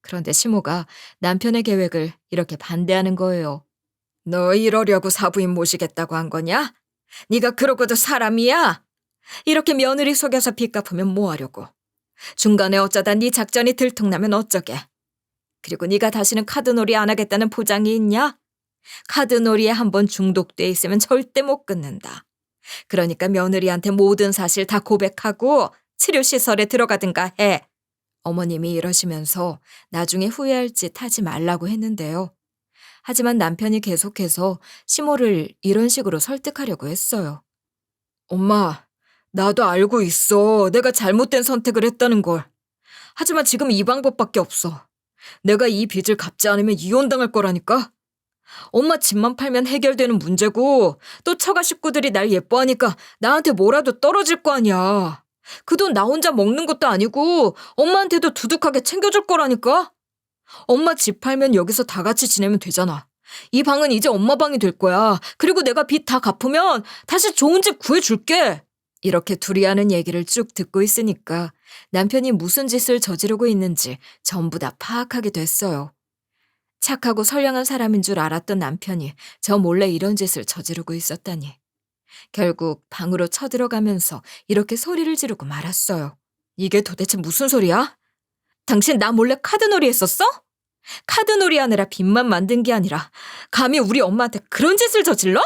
그런데 시모가 남편의 계획을 이렇게 반대하는 거예요. 너 이러려고 사부인 모시겠다고 한 거냐? 네가 그러고도 사람이야? 이렇게 며느리 속여서 빚 갚으면 뭐 하려고? 중간에 어쩌다 네 작전이 들통나면 어쩌게? 그리고 네가 다시는 카드놀이 안 하겠다는 보장이 있냐? 카드놀이에 한번 중독돼 있으면 절대 못 끊는다. 그러니까 며느리한테 모든 사실 다 고백하고 치료시설에 들어가든가 해. 어머님이 이러시면서 나중에 후회할 짓 하지 말라고 했는데요. 하지만 남편이 계속해서 시모를 이런 식으로 설득하려고 했어요. 엄마, 나도 알고 있어. 내가 잘못된 선택을 했다는 걸. 하지만 지금 이 방법밖에 없어. 내가 이 빚을 갚지 않으면 이혼당할 거라니까? 엄마 집만 팔면 해결되는 문제고 또 처가 식구들이 날 예뻐하니까 나한테 뭐라도 떨어질 거 아니야. 그 돈 나 혼자 먹는 것도 아니고 엄마한테도 두둑하게 챙겨줄 거라니까? 엄마 집 팔면 여기서 다 같이 지내면 되잖아. 이 방은 이제 엄마 방이 될 거야. 그리고 내가 빚 다 갚으면 다시 좋은 집 구해줄게. 이렇게 둘이 하는 얘기를 쭉 듣고 있으니까 남편이 무슨 짓을 저지르고 있는지 전부 다 파악하게 됐어요. 착하고 선량한 사람인 줄 알았던 남편이 저 몰래 이런 짓을 저지르고 있었다니. 결국 방으로 쳐들어가면서 이렇게 소리를 지르고 말았어요. 이게 도대체 무슨 소리야? 당신 나 몰래 카드놀이 했었어? 카드놀이 하느라 빚만 만든 게 아니라 감히 우리 엄마한테 그런 짓을 저질러?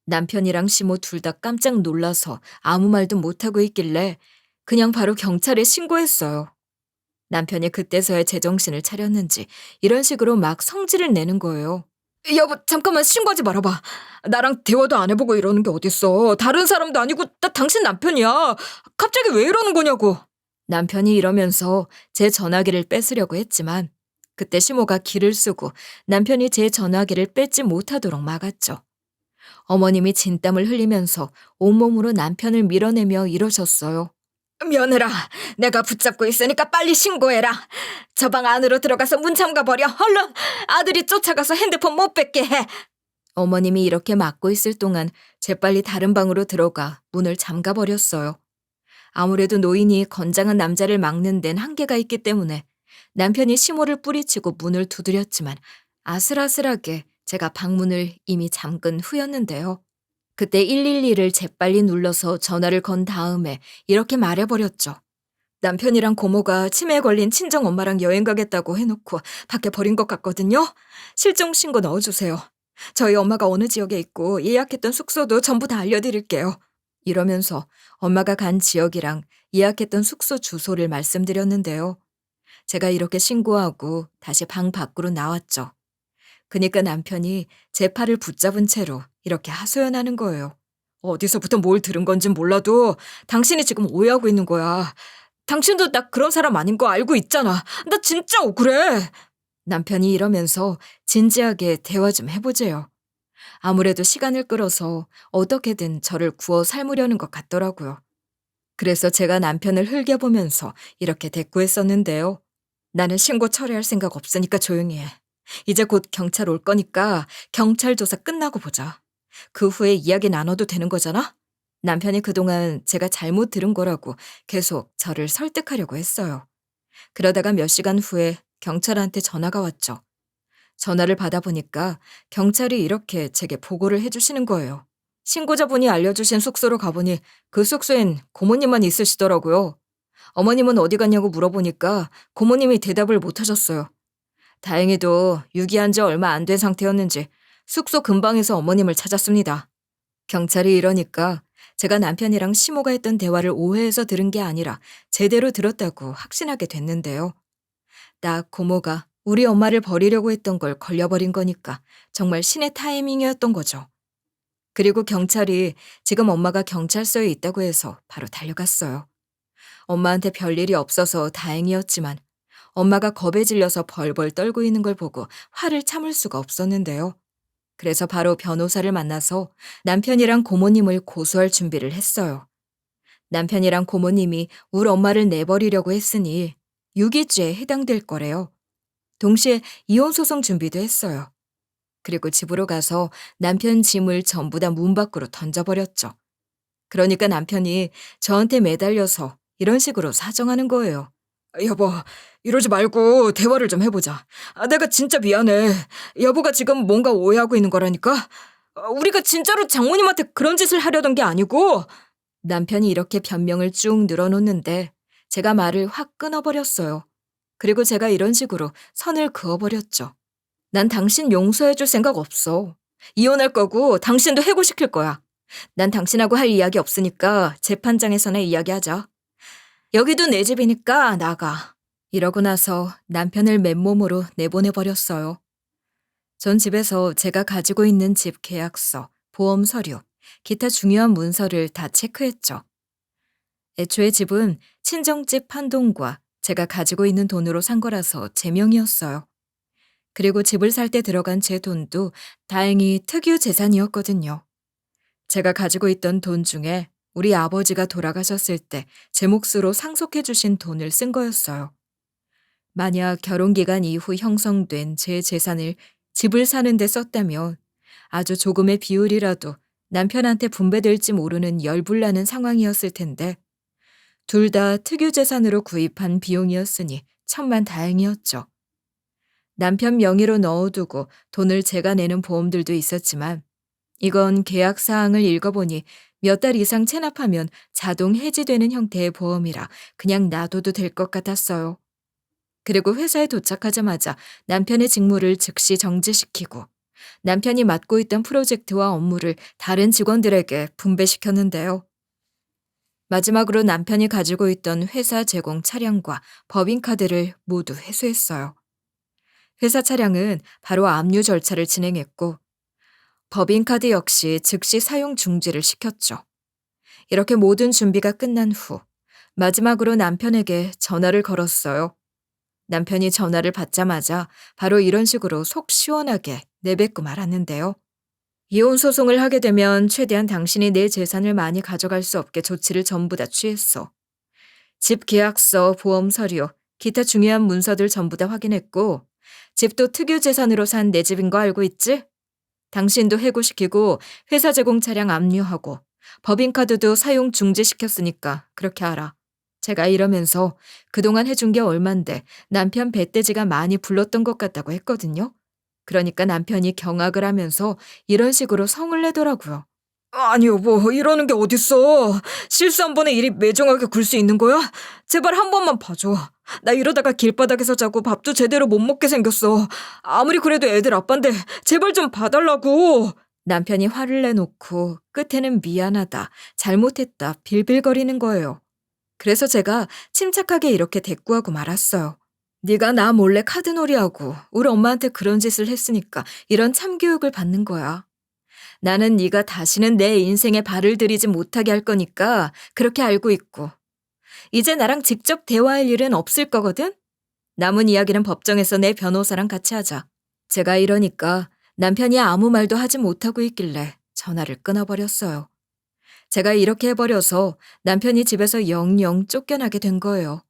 남편이랑 시모 둘 다 깜짝 놀라서 아무 말도 못하고 있길래 그냥 바로 경찰에 신고했어요. 남편이 그때서야 제정신을 차렸는지 이런 식으로 막 성질을 내는 거예요. 여보, 잠깐만 신고하지 말아봐. 나랑 대화도 안 해보고 이러는 게 어딨어. 다른 사람도 아니고 나 당신 남편이야. 갑자기 왜 이러는 거냐고. 남편이 이러면서 제 전화기를 뺏으려고 했지만 그때 시모가 기를 쓰고 남편이 제 전화기를 뺏지 못하도록 막았죠. 어머님이 진땀을 흘리면서 온몸으로 남편을 밀어내며 이러셨어요. 며느라, 내가 붙잡고 있으니까 빨리 신고해라. 저 방 안으로 들어가서 문 잠가버려. 얼른 아들이 쫓아가서 핸드폰 못 뺏게 해. 어머님이 이렇게 막고 있을 동안 재빨리 다른 방으로 들어가 문을 잠가버렸어요. 아무래도 노인이 건장한 남자를 막는 데는 한계가 있기 때문에 남편이 시모를 뿌리치고 문을 두드렸지만 아슬아슬하게 제가 방문을 이미 잠근 후였는데요. 그때 112를 재빨리 눌러서 전화를 건 다음에 이렇게 말해버렸죠. 남편이랑 고모가 치매에 걸린 친정엄마랑 여행 가겠다고 해놓고 밖에 버린 것 같거든요. 실종신고 넣어주세요. 저희 엄마가 어느 지역에 있고 예약했던 숙소도 전부 다 알려드릴게요. 이러면서 엄마가 간 지역이랑 예약했던 숙소 주소를 말씀드렸는데요. 제가 이렇게 신고하고 다시 방 밖으로 나왔죠. 그니까 남편이 제 팔을 붙잡은 채로 이렇게 하소연하는 거예요. 어디서부터 뭘 들은 건진 몰라도 당신이 지금 오해하고 있는 거야. 당신도 나 그런 사람 아닌 거 알고 있잖아. 나 진짜 억울해. 남편이 이러면서 진지하게 대화 좀 해보재요. 아무래도 시간을 끌어서 어떻게든 저를 구워 삶으려는 것 같더라고요. 그래서 제가 남편을 흘겨보면서 이렇게 대꾸했었는데요. 나는 신고 처리할 생각 없으니까 조용히 해. 이제 곧 경찰 올 거니까 경찰 조사 끝나고 보자. 그 후에 이야기 나눠도 되는 거잖아? 남편이 그동안 제가 잘못 들은 거라고 계속 저를 설득하려고 했어요. 그러다가 몇 시간 후에 경찰한테 전화가 왔죠. 전화를 받아보니까 경찰이 이렇게 제게 보고를 해주시는 거예요. 신고자분이 알려주신 숙소로 가보니 그 숙소엔 고모님만 있으시더라고요. 어머님은 어디 갔냐고 물어보니까 고모님이 대답을 못 하셨어요. 다행히도 유기한 지 얼마 안 된 상태였는지 숙소 근방에서 어머님을 찾았습니다. 경찰이 이러니까 제가 남편이랑 시모가 했던 대화를 오해해서 들은 게 아니라 제대로 들었다고 확신하게 됐는데요. 딱 고모가 우리 엄마를 버리려고 했던 걸 걸려버린 거니까 정말 신의 타이밍이었던 거죠. 그리고 경찰이 지금 엄마가 경찰서에 있다고 해서 바로 달려갔어요. 엄마한테 별일이 없어서 다행이었지만 엄마가 겁에 질려서 벌벌 떨고 있는 걸 보고 화를 참을 수가 없었는데요. 그래서 바로 변호사를 만나서 남편이랑 고모님을 고소할 준비를 했어요. 남편이랑 고모님이 우리 엄마를 내버리려고 했으니 유기죄에 해당될 거래요. 동시에 이혼 소송 준비도 했어요. 그리고 집으로 가서 남편 짐을 전부 다 문 밖으로 던져버렸죠. 그러니까 남편이 저한테 매달려서 이런 식으로 사정하는 거예요. 여보, 이러지 말고 대화를 좀 해보자. 내가 진짜 미안해. 여보가 지금 뭔가 오해하고 있는 거라니까. 우리가 진짜로 장모님한테 그런 짓을 하려던 게 아니고. 남편이 이렇게 변명을 쭉 늘어놓는데 제가 말을 확 끊어버렸어요. 그리고 제가 이런 식으로 선을 그어버렸죠. 난 당신 용서해줄 생각 없어. 이혼할 거고 당신도 해고시킬 거야. 난 당신하고 할 이야기 없으니까 재판장에서나 이야기하자. 여기도 내 집이니까 나가. 이러고 나서 남편을 맨몸으로 내보내버렸어요. 전 집에서 제가 가지고 있는 집 계약서, 보험 서류, 기타 중요한 문서를 다 체크했죠. 애초에 집은 친정집 판돈과 제가 가지고 있는 돈으로 산 거라서 제 명이었어요. 그리고 집을 살 때 들어간 제 돈도 다행히 특유 재산이었거든요. 제가 가지고 있던 돈 중에 우리 아버지가 돌아가셨을 때 제 몫으로 상속해 주신 돈을 쓴 거였어요. 만약 결혼기간 이후 형성된 제 재산을 집을 사는 데 썼다면 아주 조금의 비율이라도 남편한테 분배될지 모르는 열불나는 상황이었을 텐데 둘 다 특유재산으로 구입한 비용이었으니 천만다행이었죠. 남편 명의로 넣어두고 돈을 제가 내는 보험들도 있었지만 이건 계약 사항을 읽어보니 몇 달 이상 체납하면 자동 해지되는 형태의 보험이라 그냥 놔둬도 될 것 같았어요. 그리고 회사에 도착하자마자 남편의 직무를 즉시 정지시키고 남편이 맡고 있던 프로젝트와 업무를 다른 직원들에게 분배시켰는데요. 마지막으로 남편이 가지고 있던 회사 제공 차량과 법인카드를 모두 회수했어요. 회사 차량은 바로 압류 절차를 진행했고 법인카드 역시 즉시 사용 중지를 시켰죠. 이렇게 모든 준비가 끝난 후 마지막으로 남편에게 전화를 걸었어요. 남편이 전화를 받자마자 바로 이런 식으로 속 시원하게 내뱉고 말았는데요. 이혼 소송을 하게 되면 최대한 당신이 내 재산을 많이 가져갈 수 없게 조치를 전부 다 취했어. 집 계약서, 보험 서류, 기타 중요한 문서들 전부 다 확인했고 집도 특유 재산으로 산 내 집인 거 알고 있지? 당신도 해고시키고 회사 제공 차량 압류하고 법인카드도 사용 중지시켰으니까 그렇게 알아. 제가 이러면서 그동안 해준 게 얼만데 남편 배떼지가 많이 불렀던 것 같다고 했거든요. 그러니까 남편이 경악을 하면서 이런 식으로 성을 내더라고요. 아니 여보, 이러는 게 어딨어. 실수 한 번에 일이 매정하게 굴 수 있는 거야? 제발 한 번만 봐줘. 나 이러다가 길바닥에서 자고 밥도 제대로 못 먹게 생겼어. 아무리 그래도 애들 아빠인데 제발 좀 봐달라고. 남편이 화를 내놓고 끝에는 미안하다, 잘못했다 빌빌거리는 거예요. 그래서 제가 침착하게 이렇게 대꾸하고 말았어요. 네가 나 몰래 카드놀이하고 우리 엄마한테 그런 짓을 했으니까 이런 참교육을 받는 거야. 나는 네가 다시는 내 인생에 발을 들이지 못하게 할 거니까 그렇게 알고 있고 이제 나랑 직접 대화할 일은 없을 거거든? 남은 이야기는 법정에서 내 변호사랑 같이 하자. 제가 이러니까 남편이 아무 말도 하지 못하고 있길래 전화를 끊어버렸어요. 제가 이렇게 해버려서 남편이 집에서 영영 쫓겨나게 된 거예요.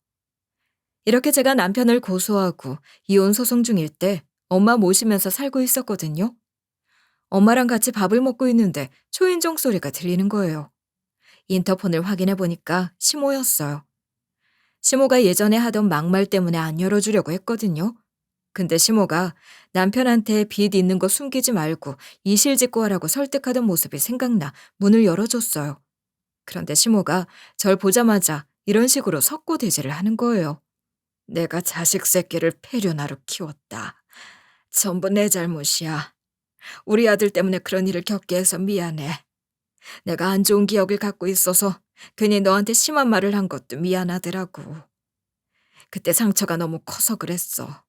이렇게 제가 남편을 고소하고 이혼 소송 중일 때 엄마 모시면서 살고 있었거든요. 엄마랑 같이 밥을 먹고 있는데 초인종 소리가 들리는 거예요. 인터폰을 확인해 보니까 시모였어요. 시모가 예전에 하던 막말 때문에 안 열어주려고 했거든요. 근데 시모가 남편한테 빚 있는 거 숨기지 말고 이실직고 하라고 설득하던 모습이 생각나 문을 열어줬어요. 그런데 시모가 절 보자마자 이런 식으로 석고대죄를 하는 거예요. 내가 자식 새끼를 폐륜하로 키웠다. 전부 내 잘못이야. 우리 아들 때문에 그런 일을 겪게 해서 미안해. 내가 안 좋은 기억을 갖고 있어서 괜히 너한테 심한 말을 한 것도 미안하더라고. 그때 상처가 너무 커서 그랬어.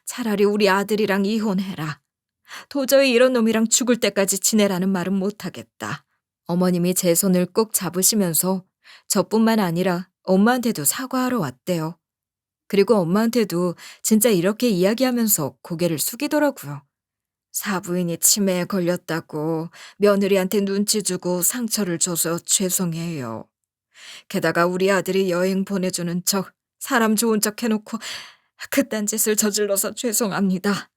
차라리 우리 아들이랑 이혼해라. 도저히 이런 놈이랑 죽을 때까지 지내라는 말은 못하겠다. 어머님이 제 손을 꼭 잡으시면서 저뿐만 아니라 엄마한테도 사과하러 왔대요. 그리고 엄마한테도 진짜 이렇게 이야기하면서 고개를 숙이더라고요. 사부인이 치매에 걸렸다고 며느리한테 눈치 주고 상처를 줘서 죄송해요. 게다가 우리 아들이 여행 보내주는 척 사람 좋은 척 해놓고 그딴 짓을 저질러서 죄송합니다.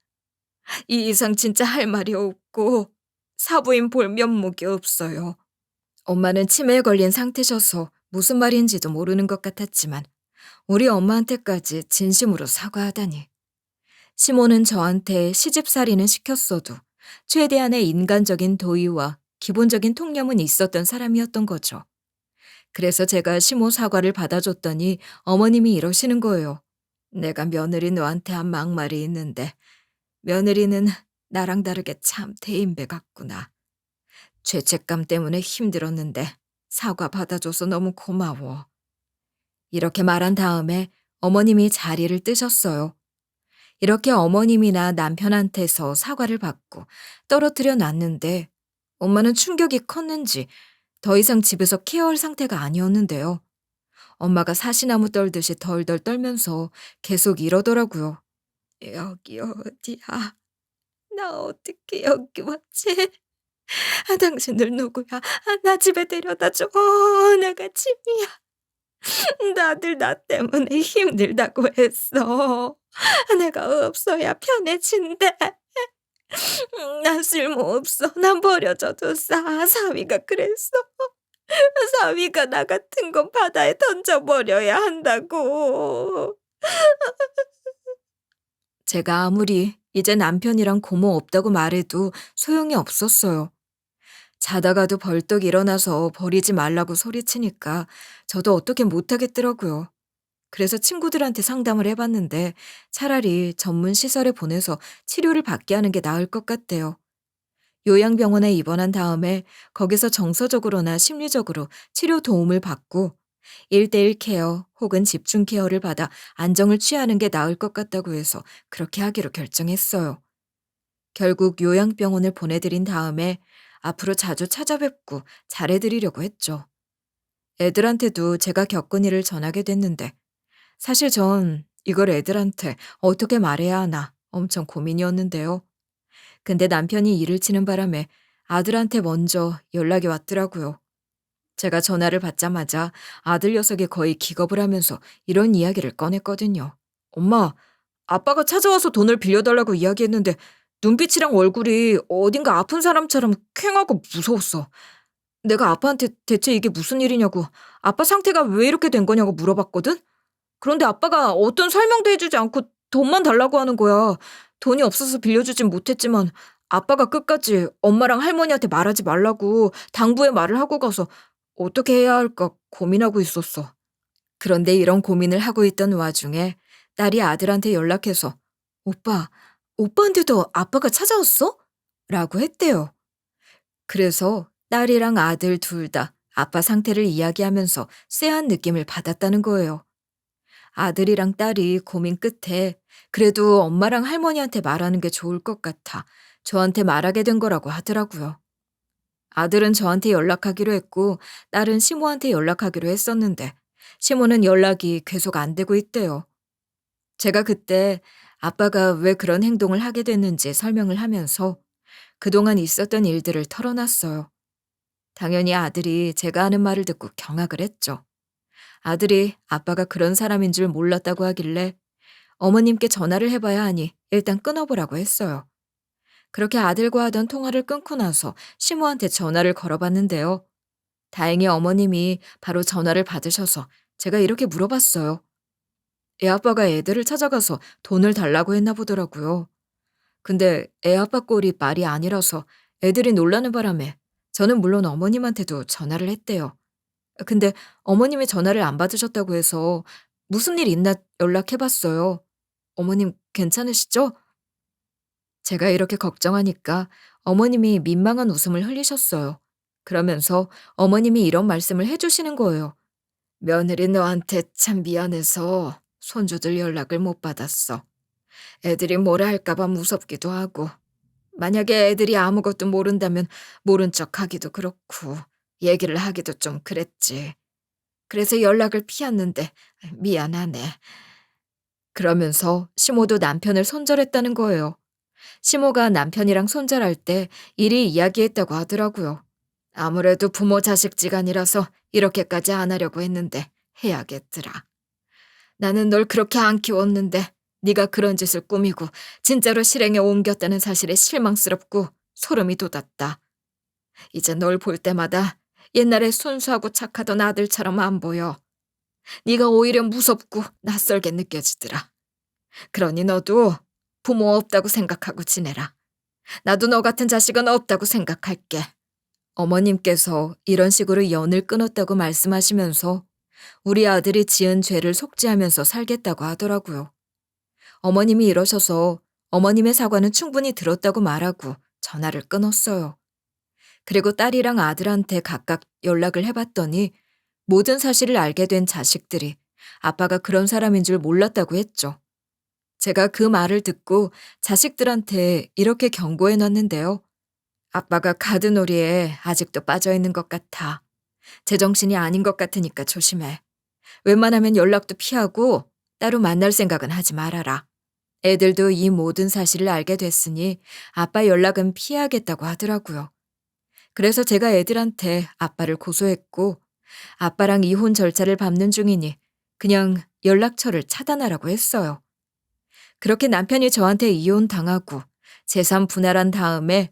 이 이상 진짜 할 말이 없고 사부인 볼 면목이 없어요. 엄마는 치매에 걸린 상태셔서 무슨 말인지도 모르는 것 같았지만 우리 엄마한테까지 진심으로 사과하다니. 시모는 저한테 시집살이는 시켰어도 최대한의 인간적인 도의와 기본적인 통념은 있었던 사람이었던 거죠. 그래서 제가 시모 사과를 받아줬더니 어머님이 이러시는 거예요. 내가 며느리 너한테 한 막말이 있는데 며느리는 나랑 다르게 참 대인배 같구나. 죄책감 때문에 힘들었는데 사과 받아줘서 너무 고마워. 이렇게 말한 다음에 어머님이 자리를 뜨셨어요. 이렇게 어머님이나 남편한테서 사과를 받고 떨어뜨려 놨는데 엄마는 충격이 컸는지 더 이상 집에서 케어할 상태가 아니었는데요. 엄마가 사시나무 떨듯이 덜덜 떨면서 계속 이러더라고요. 여기 어디야? 나 어떻게 여기 왔지? 당신들 누구야? 나 집에 데려다 줘. 내가 짐이야. 다들 나 때문에 힘들다고 했어. 내가 없어야 편해진대. 난 쓸모없어. 난 버려져도 싸. 사위가 그랬어. 사위가 나 같은 건 바다에 던져버려야 한다고. 제가 아무리 이제 남편이랑 고모 없다고 말해도 소용이 없었어요. 자다가도 벌떡 일어나서 버리지 말라고 소리치니까 저도 어떻게 못하겠더라고요. 그래서 친구들한테 상담을 해봤는데 차라리 전문 시설에 보내서 치료를 받게 하는 게 나을 것 같대요. 요양병원에 입원한 다음에 거기서 정서적으로나 심리적으로 치료 도움을 받고 1대1 케어 혹은 집중 케어를 받아 안정을 취하는 게 나을 것 같다고 해서 그렇게 하기로 결정했어요. 결국 요양병원을 보내드린 다음에 앞으로 자주 찾아뵙고 잘해드리려고 했죠. 애들한테도 제가 겪은 일을 전하게 됐는데 사실 전 이걸 애들한테 어떻게 말해야 하나 엄청 고민이었는데요. 근데 남편이 일을 치는 바람에 아들한테 먼저 연락이 왔더라고요. 제가 전화를 받자마자 아들 녀석이 거의 기겁을 하면서 이런 이야기를 꺼냈거든요. 엄마, 아빠가 찾아와서 돈을 빌려달라고 이야기했는데 눈빛이랑 얼굴이 어딘가 아픈 사람처럼 퀭하고 무서웠어. 내가 아빠한테 대체 이게 무슨 일이냐고, 아빠 상태가 왜 이렇게 된 거냐고 물어봤거든? 그런데 아빠가 어떤 설명도 해주지 않고 돈만 달라고 하는 거야. 돈이 없어서 빌려주진 못했지만 아빠가 끝까지 엄마랑 할머니한테 말하지 말라고 당부의 말을 하고 가서 어떻게 해야 할까 고민하고 있었어. 그런데 이런 고민을 하고 있던 와중에 딸이 아들한테 연락해서 오빠, 오빠한테도 아빠가 찾아왔어? 라고 했대요. 그래서 딸이랑 아들 둘 다 아빠 상태를 이야기하면서 쎄한 느낌을 받았다는 거예요. 아들이랑 딸이 고민 끝에 그래도 엄마랑 할머니한테 말하는 게 좋을 것 같아 저한테 말하게 된 거라고 하더라고요. 아들은 저한테 연락하기로 했고 딸은 시모한테 연락하기로 했었는데 시모는 연락이 계속 안 되고 있대요. 제가 그때 아빠가 왜 그런 행동을 하게 됐는지 설명을 하면서 그동안 있었던 일들을 털어놨어요. 당연히 아들이 제가 하는 말을 듣고 경악을 했죠. 아들이 아빠가 그런 사람인 줄 몰랐다고 하길래 어머님께 전화를 해봐야 하니 일단 끊어보라고 했어요. 그렇게 아들과 하던 통화를 끊고 나서 시모한테 전화를 걸어봤는데요. 다행히 어머님이 바로 전화를 받으셔서 제가 이렇게 물어봤어요. 애아빠가 애들을 찾아가서 돈을 달라고 했나 보더라고요. 근데 애아빠 꼴이 말이 아니라서 애들이 놀라는 바람에 저는 물론 어머님한테도 전화를 했대요. 근데 어머님이 전화를 안 받으셨다고 해서 무슨 일 있나 연락해봤어요. 어머님 괜찮으시죠? 제가 이렇게 걱정하니까 어머님이 민망한 웃음을 흘리셨어요. 그러면서 어머님이 이런 말씀을 해주시는 거예요. 며느리 너한테 참 미안해서 손주들 연락을 못 받았어. 애들이 뭐라 할까봐 무섭기도 하고. 만약에 애들이 아무것도 모른다면 모른 척 하기도 그렇고 얘기를 하기도 좀 그랬지. 그래서 연락을 피했는데 미안하네. 그러면서 시모도 남편을 손절했다는 거예요. 시모가 남편이랑 손절할 때 이리 이야기했다고 하더라고요. 아무래도 부모 자식 지간이라서 이렇게까지 안 하려고 했는데 해야겠더라. 나는 널 그렇게 안 키웠는데 네가 그런 짓을 꾸미고 진짜로 실행에 옮겼다는 사실에 실망스럽고 소름이 돋았다. 이제 널 볼 때마다 옛날에 순수하고 착하던 아들처럼 안 보여. 네가 오히려 무섭고 낯설게 느껴지더라. 그러니 너도 부모 없다고 생각하고 지내라. 나도 너 같은 자식은 없다고 생각할게. 어머님께서 이런 식으로 연을 끊었다고 말씀하시면서 우리 아들이 지은 죄를 속죄하면서 살겠다고 하더라고요. 어머님이 이러셔서 어머님의 사과는 충분히 들었다고 말하고 전화를 끊었어요. 그리고 딸이랑 아들한테 각각 연락을 해봤더니 모든 사실을 알게 된 자식들이 아빠가 그런 사람인 줄 몰랐다고 했죠. 제가 그 말을 듣고 자식들한테 이렇게 경고해놨는데요. 아빠가 가드놀이에 아직도 빠져있는 것 같아. 제정신이 아닌 것 같으니까 조심해. 웬만하면 연락도 피하고 따로 만날 생각은 하지 말아라. 애들도 이 모든 사실을 알게 됐으니 아빠 연락은 피해야겠다고 하더라고요. 그래서 제가 애들한테 아빠를 고소했고 아빠랑 이혼 절차를 밟는 중이니 그냥 연락처를 차단하라고 했어요. 그렇게 남편이 저한테 이혼당하고 재산 분할한 다음에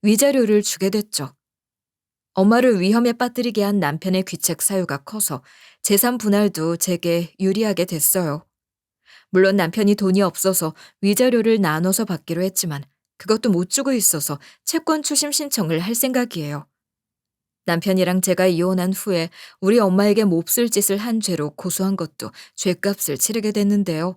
위자료를 주게 됐죠. 엄마를 위험에 빠뜨리게 한 남편의 귀책 사유가 커서 재산 분할도 제게 유리하게 됐어요. 물론 남편이 돈이 없어서 위자료를 나눠서 받기로 했지만 그것도 못 주고 있어서 채권 추심 신청을 할 생각이에요. 남편이랑 제가 이혼한 후에 우리 엄마에게 몹쓸 짓을 한 죄로 고소한 것도 죗값을 치르게 됐는데요.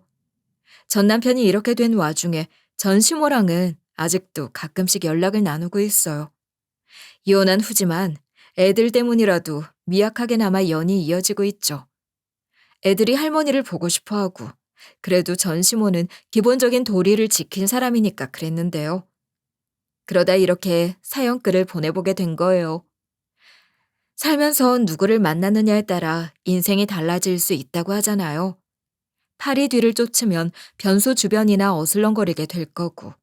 전 남편이 이렇게 된 와중에 전 시모랑은 아직도 가끔씩 연락을 나누고 있어요. 이혼한 후지만 애들 때문이라도 미약하게나마 연이 이어지고 있죠. 애들이 할머니를 보고 싶어하고 그래도 전 시모는 기본적인 도리를 지킨 사람이니까 그랬는데요. 그러다 이렇게 사연글을 보내보게 된 거예요. 살면서 누구를 만나느냐에 따라 인생이 달라질 수 있다고 하잖아요. 파리 뒤를 쫓으면 변소 주변이나 어슬렁거리게 될 거고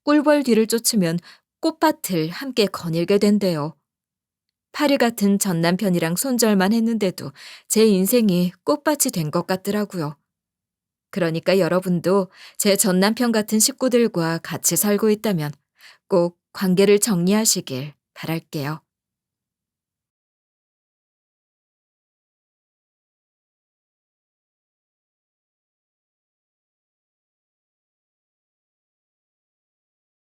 꿀벌 뒤를 쫓으면 꽃밭을 함께 거닐게 된대요. 파리 같은 전 남편이랑 손절만 했는데도 제 인생이 꽃밭이 된 것 같더라고요. 그러니까 여러분도 제 전 남편 같은 식구들과 같이 살고 있다면 꼭 관계를 정리하시길 바랄게요.